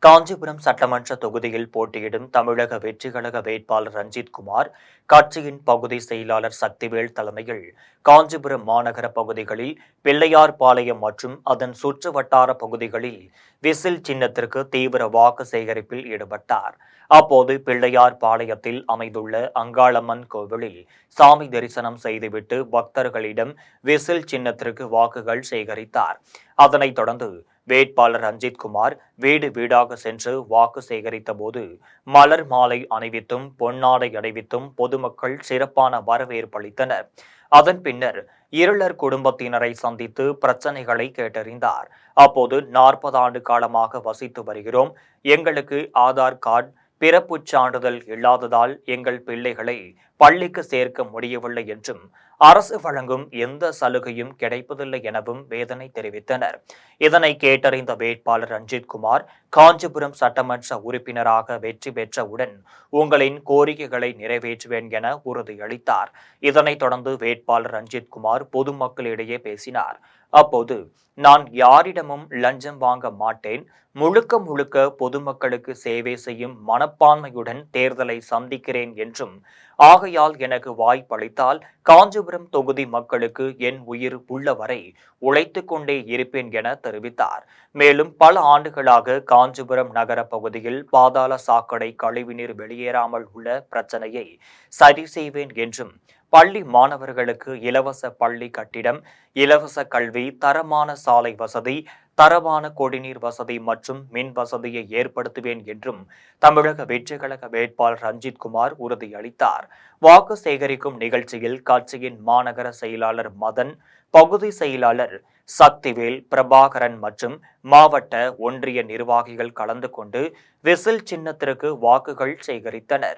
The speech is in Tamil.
காஞ்சிபுரம் சட்டமன்ற தொகுதியில் போட்டியிடும் தமிழக வெற்றிக் கழக வேட்பாளர் ரஞ்சித் குமார் கட்சியின் பகுதி செயலாளர் சக்திவேல் தலைமையில் காஞ்சிபுரம் மாநகர பகுதிகளில் பிள்ளையார்பாளையம் மற்றும் அதன் சுற்று வட்டார பகுதிகளில் விசில் சின்னத்திற்கு தீவிர வாக்கு சேகரிப்பில் ஈடுபட்டார். அப்போது பிள்ளையார்பாளையத்தில் அமைந்துள்ள அங்காளம்மன் கோவிலில் சாமி தரிசனம் செய்துவிட்டு பக்தர்களிடம் விசில் சின்னத்திற்கு வாக்குகள் சேகரித்தார். அதனைத் தொடர்ந்து வேட்பாளர் ரஞ்சித் குமார் வீடு வீடாக சென்று வாக்கு சேகரித்த போது மலர் மாலை அணிவித்தும் பொன்னாடை அணிவித்தும் பொதுமக்கள் சிறப்பான வரவேற்பு அளித்தனர். அதன் பின்னர் இருளர் குடும்பத்தினரை சந்தித்து பிரச்சனைகளை கேட்டறிந்தார். அப்போது 40 ஆண்டு காலமாக வசித்து வருகிறோம், எங்களுக்கு ஆதார் கார்டு பிறப்புச் சான்றிதழ் இல்லாததால் எங்கள் பிள்ளைகளை பள்ளிக்கு சேர்க்க முடியவில்லை என்றும் அரசு வழங்கும் எந்த சலுகையும் கிடைப்பதில்லை எனவும் வேதனை தெரிவித்தனர். இதனை கேட்டறிந்த வேட்பாளர் ரஞ்சித் குமார் காஞ்சிபுரம் சட்டமன்ற உறுப்பினராக வெற்றி பெற்றவுடன் உங்களின் கோரிக்கைகளை நிறைவேற்றுவேன் என உறுதியளித்தார். இதனைத் தொடர்ந்து வேட்பாளர் ரஞ்சித் குமார் பொதுமக்களிடையே பேசினார். அப்போது நான் யாரிடமும் லஞ்சம் வாங்க மாட்டேன், முழுக்க முழுக்க பொதுமக்களுக்கு சேவை செய்யும் மனப்பான்மையுடன் தேர்தலை சந்திக்கிறேன் என்றும், ஆகையால் எனக்கு வாய்ப்பளித்தால் காஞ்சிபுரம் தொகுதி மக்களுக்கு என் உயிர் உள்ளவரை உழைத்துக் கொண்டே இருப்பேன் என தெரிவித்தார். மேலும் பல ஆண்டுகளாக காஞ்சிபுரம் நகர பகுதியில் பாதாள சாக்கடை கழிவுநீர் வெளியேறாமல் உள்ள பிரச்சனையை சரி செய்வேன் என்றும், பள்ளி மாணவர்களுக்கு இலவச பள்ளி கட்டிடம், இலவச கல்வி, தரமான சாலை வசதி, தரமான குடிநீர் வசதி மற்றும் மின் வசதியை ஏற்படுத்துவேன் என்றும் தமிழக வெற்றிக் கழக வேட்பாளர் ரஞ்சித் குமார் உறுதியளித்தார். வாக்கு சேகரிக்கும் நிகழ்ச்சியில் கட்சியின் மாநகர செயலாளர் மதன், பகுதி செயலாளர் சக்திவேல், பிரபாகரன் மற்றும் மாவட்ட, ஒன்றிய நிர்வாகிகள் கலந்து கொண்டு விசில் சின்னத்திற்கு வாக்குகள் சேகரித்தனர்.